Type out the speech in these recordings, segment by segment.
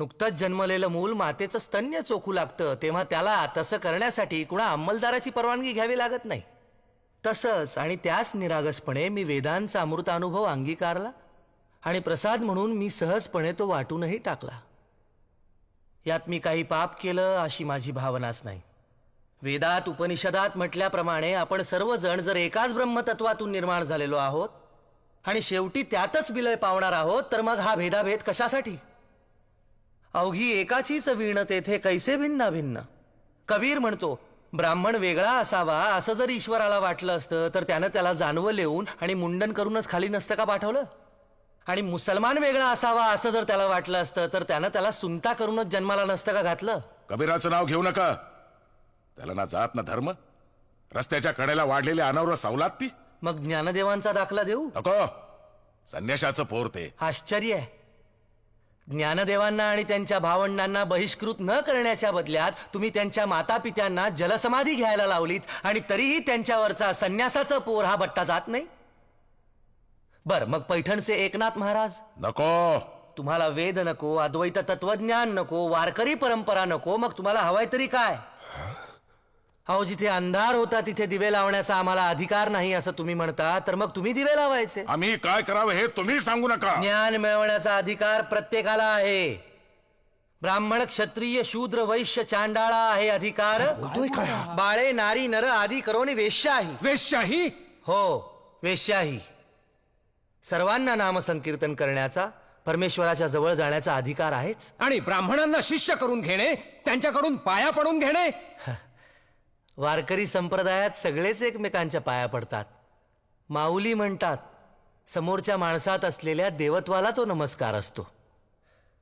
नुकतंच जन्मलेलं मूल मातेचं स्तन्य चोखू लागतं, तेव्हा त्याला तसं करण्यासाठी कुणा अंमलदाराची परवानगी घ्यावी लागत नाही. तसंच आणि त्याच निरागसपणे मी वेदांचा अमृतानुभव अंगीकारला आणि प्रसाद म्हणून मी सहजपणे तो वाटूनही टाकला. यात मी काही पाप केलं अशी माझी भावनाच नाही. वेदात उपनिषदात म्हटल्याप्रमाणे आपण सर्वजण जर एकाच ब्रह्मतत्वातून निर्माण झालेलो आहोत आणि शेवटी त्यातच विलय पावणार आहोत, तर मग हा भेदाभेद कशासाठी? अवघी एकाचीच वीण तेथे कैसे भिन्ना भिन्न. कबीर म्हणतो, ब्राह्मण वेगळा असावा असं जर ईश्वराला वाटलं असतं तर त्यानं त्याला जानवं लिहून आणि मुंडन करूनच खाली नसतं का पाठवलं? आणि मुसलमान वेगळा असावा असं जर त्याला वाटलं असतं तर त्यानं त्याला सुनता करूनच जन्माला नसतं का घातलं? कबीराचं नाव घेऊ नका. त्याला ना जात ना धर्म. रस्त्याच्या कडेला वाढलेली अनावर सवलात ती. मग ज्ञानदेवांचा दाखला देऊ नको. संन्याशाचं पोर ते. आश्चर्य आहे. ज्ञानदेवांना आणि त्यांच्या भावंडांना बहिष्कृत न करण्याच्या बदल्यात तुम्ही त्यांच्या मातापित्यांना जलसमाधी घ्यायला लावलीत आणि तरीही त्यांच्यावरचा संन्यासाचं पोर हा बट्टा जात नाही. बर, मग पैठणचे एकनाथ महाराज नको. तुम्हाला वेद नको, अद्वैत तत्वज्ञान नको, वारकरी परंपरा नको, मग तुम्हाला हवाय तरी काय? अहो, जिथे अंधार होता तिथे दिवे लावण्याचा आम्हाला अधिकार नाही असं तुम्ही म्हणता, तर मग तुम्ही दिवे लावायचे. आम्ही काय करावं हे तुम्ही सांगू नका. ज्ञान मिळवण्याचा अधिकार प्रत्येकाला आहे. ब्राह्मण, क्षत्रिय, शूद्र, वैश्य, चांडाळा आहे अधिकार. बाळे, नारी, नर आदी करोनी वेश्याही. वेश्याही? हो, वेश्याही. सर्वांना नामसंकीर्तन करण्याचा, परमेश्वराच्या जवळ जाण्याचा अधिकार आहेच. आणि ब्राह्मणांना शिष्य करून घेणे, त्यांच्याकडून पाया पडून घेणे? वारकरी संप्रदायात सगळेच एकमेकांच्या पाया पडतात. माऊली म्हणतात, समोरच्या माणसात असलेल्या देवत्वाला तो नमस्कार असतो.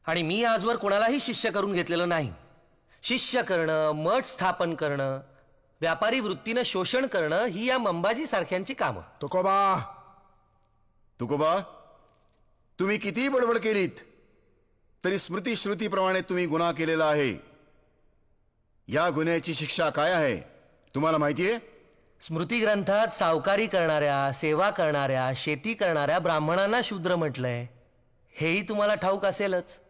आणि मी आजवर कोणालाही शिष्य करून घेतलेलं नाही. शिष्य करणं, मठ स्थापन करणं, व्यापारी वृत्तीनं शोषण करणं ही या मंबाजी सारख्यांची कामं. तुकोबा, तुम्ही कितीही बडबड केलीत तरी स्मृती श्रुतीप्रमाणे तुम्ही गुन्हा केलेला आहे. या गुन्ह्याची शिक्षा काय आहे तुम्हाला माहितीये? स्मृती ग्रंथात सावकारी करणाऱ्या, सेवा करणाऱ्या, शेती करणाऱ्या ब्राह्मणांना शूद्र म्हटलंय. हेही तुम्हाला ठाऊक असेलच.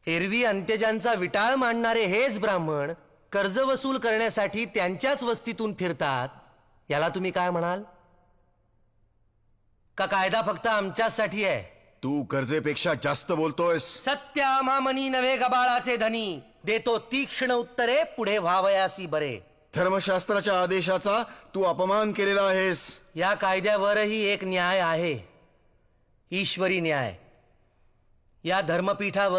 एरवी अंत्यजांचा विटाळ मांडणारे हेच ब्राह्मण कर्ज वसूल करण्यासाठी त्यांच्याच वस्तीतून फिरतात. याला तुम्ही काय म्हणाल? का कायदा फक्त आमच्यासाठी आहे? तू गरजेपेक्षा जास्त बोलतोयस. सत्य आम्हामनी नव्हे गबाळाचे धनी, देतो तीक्ष्ण उत्तरे पुढे व्हावयासी बरे. धर्मशास्त्राच्या आदेशाचा तू अपमान केलेला आहेस. या कायद्यावरही एक न्याय आहे, ईश्वरी न्याय. या धर्मपीठावर